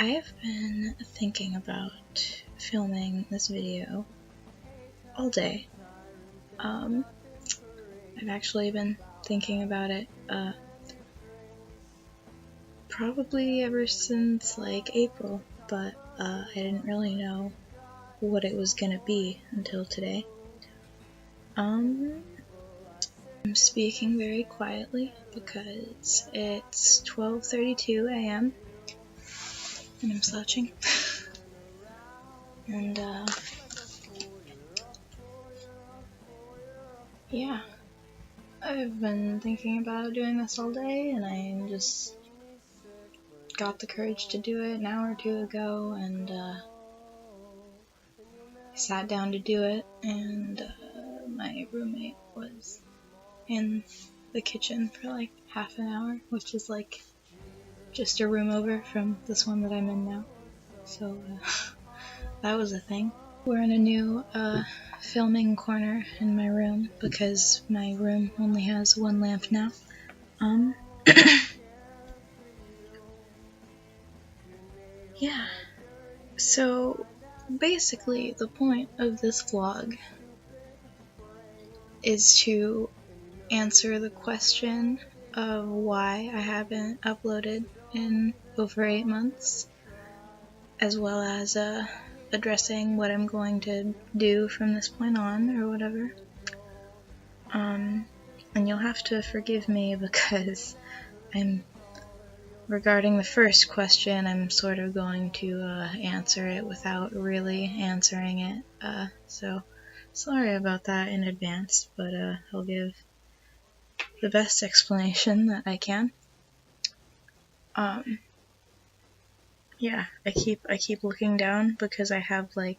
I have been thinking about filming this video all day. I've actually been thinking about it probably ever since like April, but I didn't really know what it was gonna be until today. I'm speaking very quietly because it's 12:32 a.m. and I'm slouching. And yeah, I've been thinking about doing this all day, and I just got the courage to do it an hour or two ago, and sat down to do it, and my roommate was in the kitchen for like half an hour, which is like just a room over from this one that I'm in now. So that was a thing. We're in a new filming corner in my room because my room only has one lamp now. Yeah. So basically the point of this vlog is to answer the question of why I haven't uploaded in over 8 months, as well as addressing what I'm going to do from this point on, or whatever. And you'll have to forgive me because regarding the first question, I'm sort of going to answer it without really answering it, so sorry about that in advance, but I'll give the best explanation that I can. Yeah, I keep looking down because I have I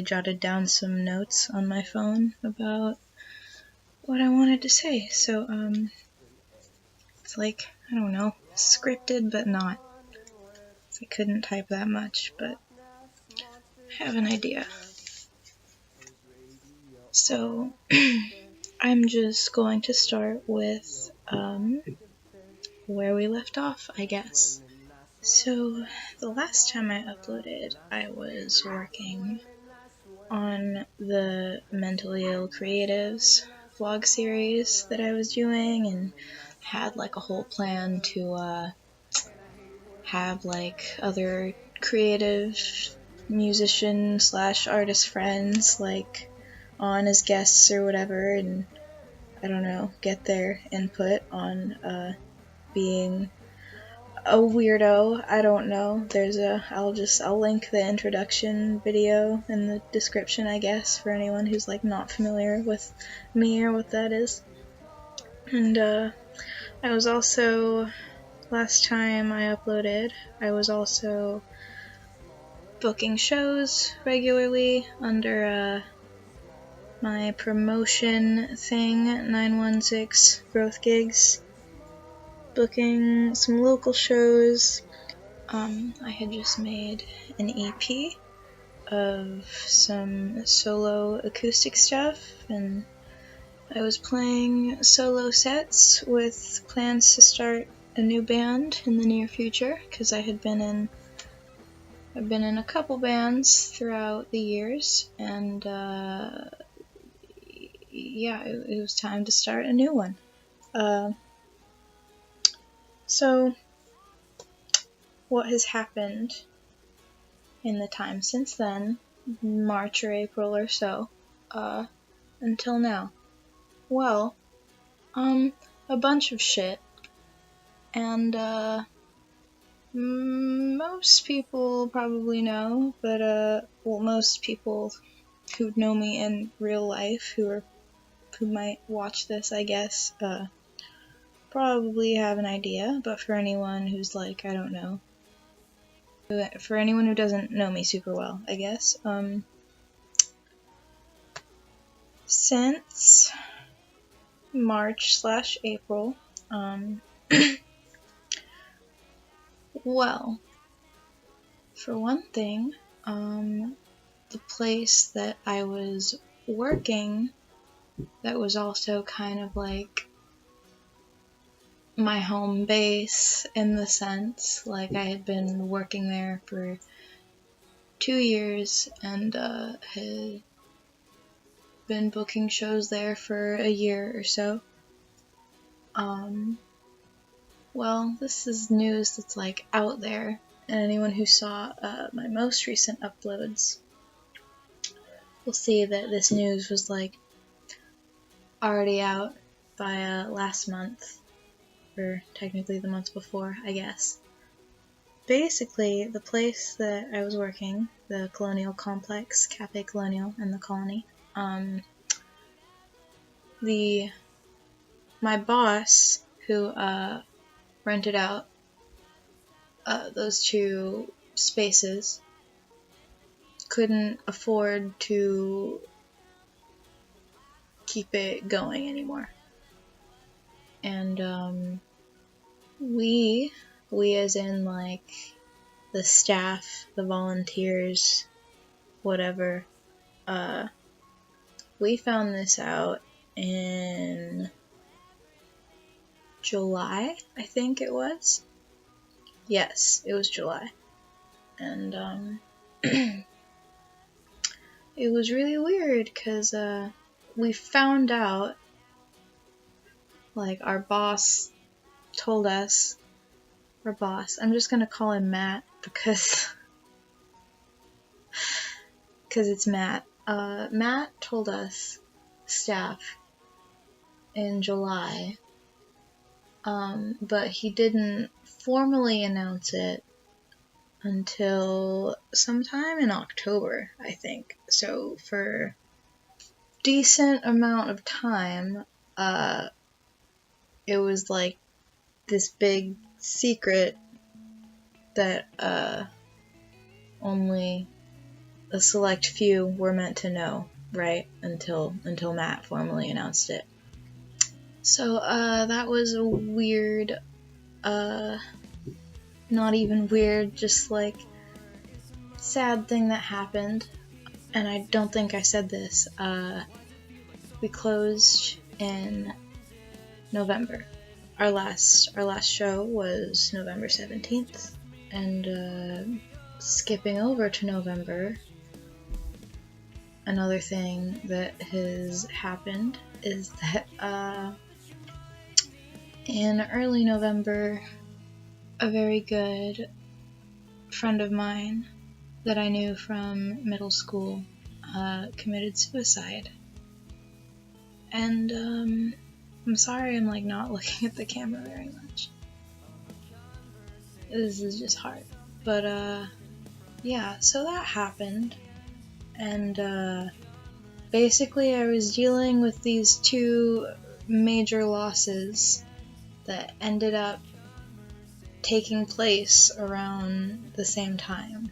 jotted down some notes on my phone about what I wanted to say. So it's like, I don't know, scripted but not. I couldn't type that much, but I have an idea. So I'm just going to start with where we left off, I guess. So the last time I uploaded, I was working on the Mentally Ill Creatives vlog series that I was doing, and had like a whole plan to have like other creative musician slash artist friends like on as guests or whatever, and I don't know, get their input on being a weirdo. I don't know. I'll link the introduction video in the description, I guess, for anyone who's like not familiar with me or what that is. And I was also, last time I uploaded, I was also booking shows regularly under my promotion thing, 916 Growth Gigs, booking some local shows. I had just made an EP of some solo acoustic stuff, and I was playing solo sets with plans to start a new band in the near future, because I've been in a couple bands throughout the years, and yeah, it was time to start a new one. So what has happened in the time since then, March or April or so, until now? Well, a bunch of shit, and most people probably know, but well, most people who know me in real life, who might watch this, I guess, probably have an idea, but for anyone who's like, I don't know, for anyone who doesn't know me super well, I guess, since March/April, well, for one thing, the place that I was working that was also kind of like my home base in the sense, like I had been working there for 2 years and had been booking shows there for a year or so. Well, this is news that's like out there, and anyone who saw my most recent uploads will see that this news was like already out by last month, or technically the month before, I guess. Basically, the place that I was working, the Colonial Complex, Cafe Colonial in the Colony, my boss, who rented out those 2 spaces, couldn't afford to keep it going anymore. And we as in like the staff, the volunteers, whatever, we found this out in July, I think it was. Yes, it was July. And it was really weird because we found out, like, our boss told us, I'm just gonna call him Matt because it's Matt. Matt told us, staff, in July, but he didn't formally announce it until sometime in October, I think. So for decent amount of time, it was like this big secret that only a select few were meant to know, right? Until Matt formally announced it. So that was a weird, not even weird, just like sad thing that happened. And I don't think I said this. We closed in November. Our last show was November 17th. And skipping over to November, another thing that has happened is that in early November, a very good friend of mine that I knew from middle school committed suicide. And I'm sorry I'm like not looking at the camera very much. This is just hard. But yeah, so that happened. And basically I was dealing with these 2 major losses that ended up taking place around the same time.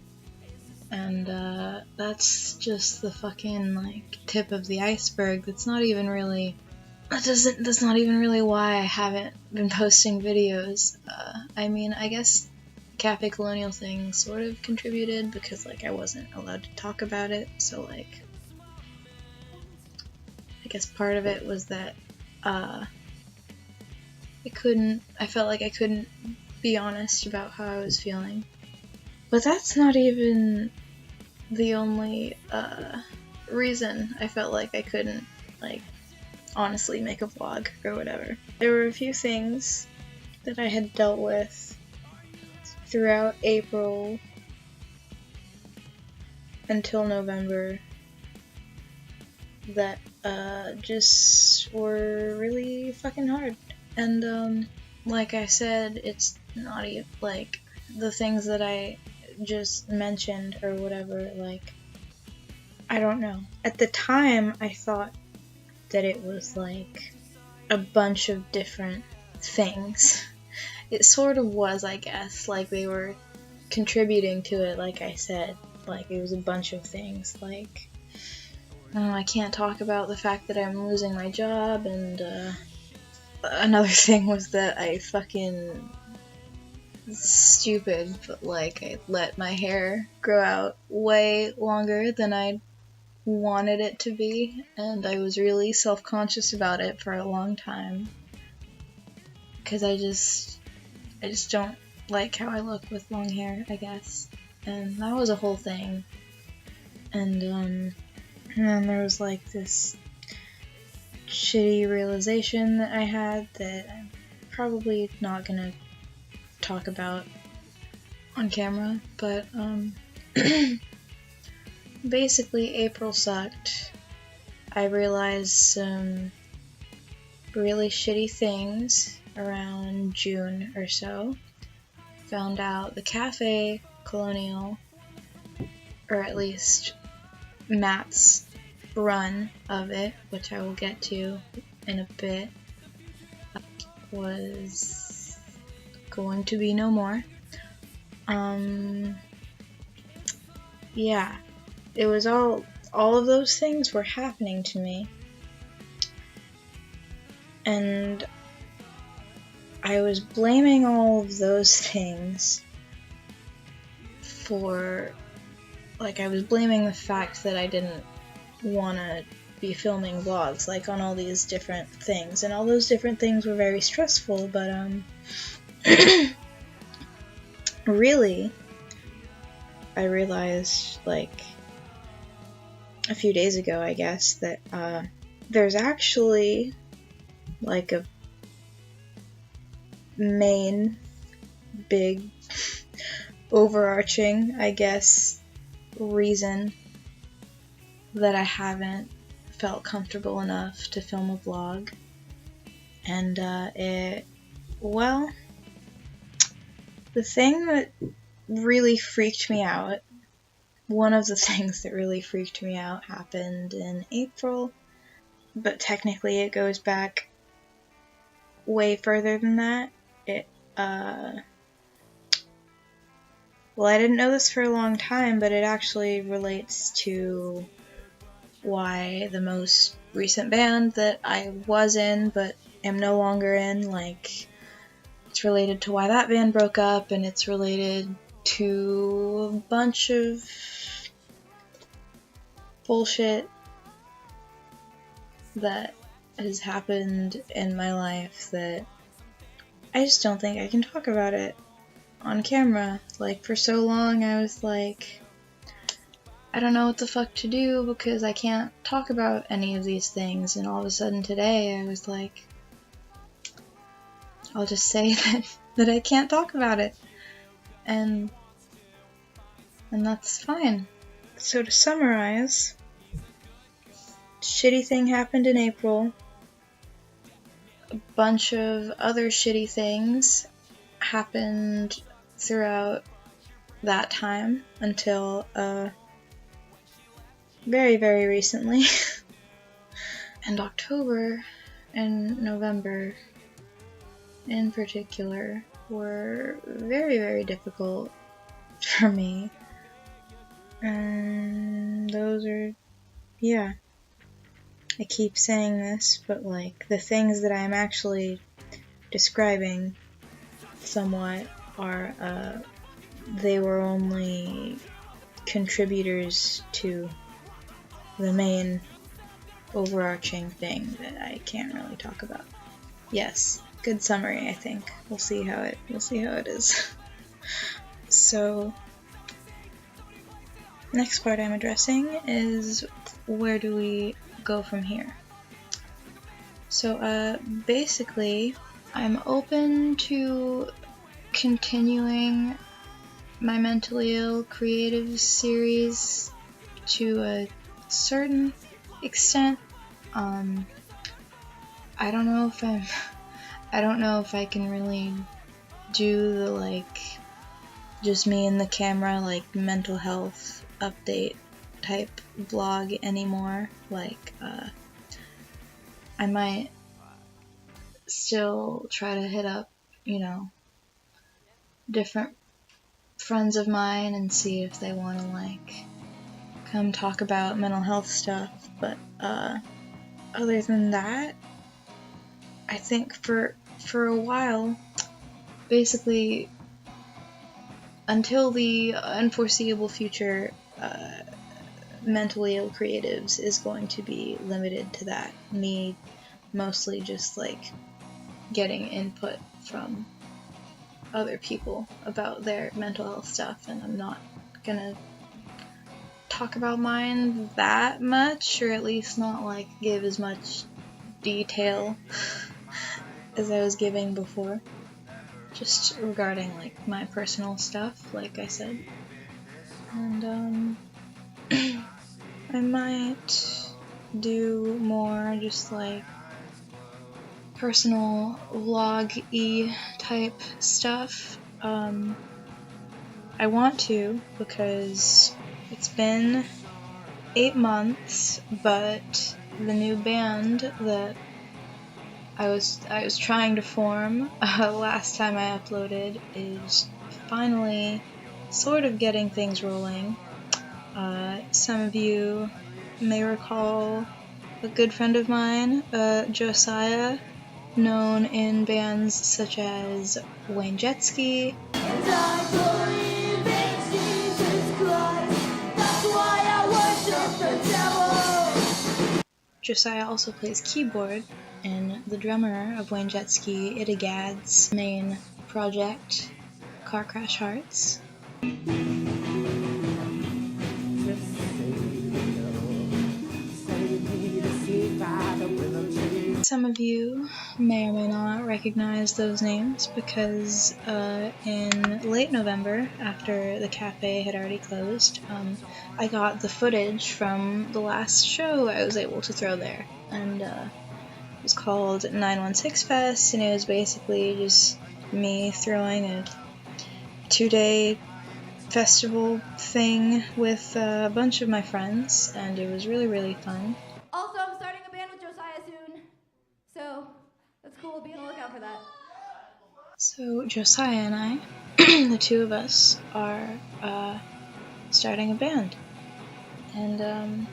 And that's just the fucking like tip of the iceberg. That's not even really why I haven't been posting videos. I mean, I guess Cafe Colonial thing sort of contributed because like I wasn't allowed to talk about it, so like I guess part of it was that I felt like I couldn't be honest about how I was feeling. But that's not even the only reason I felt like I couldn't, like, honestly make a vlog or whatever. There were a few things that I had dealt with throughout April until November that just were really fucking hard. And like I said, it's not even, like, the things that I just mentioned or whatever, like, I don't know. At the time, I thought that it was like a bunch of different things. It sort of was, I guess, like they were contributing to it, like I said. Like, it was a bunch of things, like, I can't talk about the fact that I'm losing my job, and another thing was that I fucking stupid, but like I let my hair grow out way longer than I wanted it to be, and I was really self-conscious about it for a long time. because I just don't like how I look with long hair, I guess. And that was a whole thing. And then there was like this shitty realization that I had that I'm probably not gonna talk about on camera, but basically April sucked. I realized some really shitty things around June or so. Found out the Cafe Colonial, or at least Matt's run of it, which I will get to in a bit, was going to be no more. Yeah, it was all of those things were happening to me, and I was blaming all of those things for, like, I was blaming the fact that I didn't want to be filming vlogs, like, on all these different things, and all those different things were very stressful, but, really, I realized, like, a few days ago, I guess, that, there's actually, like, a main, big, overarching, I guess, reason that I haven't felt comfortable enough to film a vlog. And, well, the thing that really freaked me out, one of the things that really freaked me out happened in April, but technically it goes back way further than that. Well, I didn't know this for a long time, but it actually relates to why the most recent band that I was in but am no longer in, like, it's related to why that band broke up, and it's related to a bunch of bullshit that has happened in my life that I just don't think I can talk about it on camera. Like, for so long I was like, I don't know what the fuck to do because I can't talk about any of these things, and all of a sudden today I was like, I'll just say that I can't talk about it, and that's fine. So to summarize, shitty thing happened in April, a bunch of other shitty things happened throughout that time until very, very recently. And October and November in particular were very, very difficult for me. And those are, yeah, I keep saying this, but like the things that I'm actually describing somewhat are, they were only contributors to the main overarching thing that I can't really talk about. Yes, good summary, I think. We'll see how it is. So, next part I'm addressing is where do we go from here? So, basically, I'm open to continuing my mentally ill creative series to a certain extent. I don't know if I can really do the, like, just me and the camera, like, mental health update type vlog anymore. Like, I might still try to hit up, different friends of mine and see if they want to, like, come talk about mental health stuff, but, other than that, I think for a while, basically, until the unforeseeable future, mentally ill creatives is going to be limited to that. Me mostly just, like, getting input from other people about their mental health stuff, and I'm not gonna talk about mine that much, or at least not like give as much detail as I was giving before, just regarding like my personal stuff, like I said. And I might do more just like personal vlog-y type stuff. I want to, because it's been 8 months, but the new band that I was trying to form last time I uploaded is finally sort of getting things rolling. Some of you may recall a good friend of mine, Josiah, known in bands such as Wayne Jetski. Josiah also plays keyboard, and the drummer of Wayne Jetski, Idigad's main project, Car Crash Hearts. Some of you may or may not recognize those names because in late November, after the cafe had already closed, I got the footage from the last show I was able to throw there, and it was called 916 Fest, and it was basically just me throwing a 2-day festival thing with a bunch of my friends, and it was really, really fun. Also, I'm starting a band with Josiah soon, so that's cool. Be on the lookout for that. So Josiah and I, the two of us, are starting a band, and I'm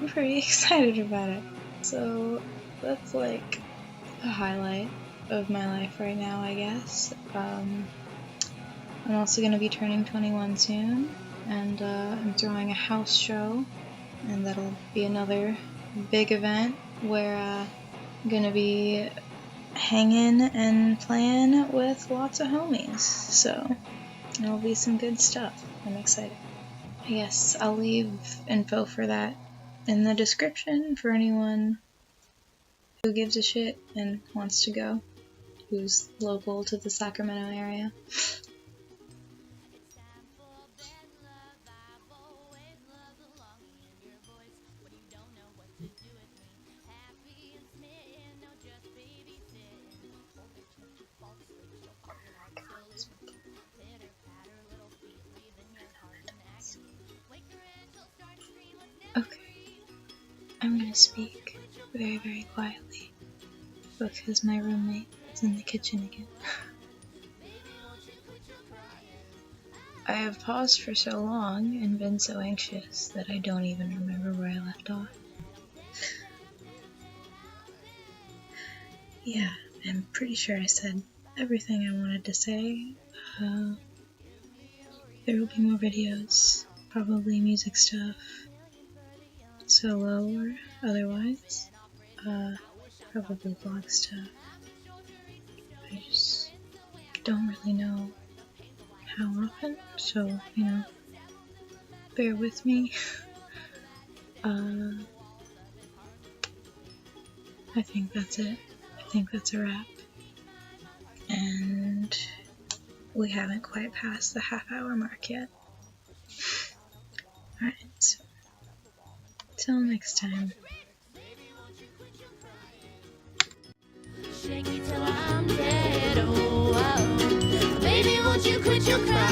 pretty excited about it. So that's like a highlight of my life right now, I guess. I'm also going to be turning 21 soon, and I'm throwing a house show, and that'll be another big event where I'm going to be hanging and playing with lots of homies, so it'll be some good stuff. I'm excited. I guess I'll leave info for that in the description for anyone who gives a shit and wants to go, who's local to the Sacramento area. Okay, I'm gonna speak very, very quietly because my roommate is in the kitchen again. I have paused for so long and been so anxious that I don't even remember where I left off. Yeah, I'm pretty sure I said everything I wanted to say. There will be more videos, probably music stuff, solo or otherwise, probably vlog stuff. I just don't really know how often, so, bear with me. I think that's it. I think that's a wrap. And we haven't quite passed the half-hour mark yet. Alright, so till next time. Shake me till I'm dead, oh, oh. Baby, won't you quit your crying?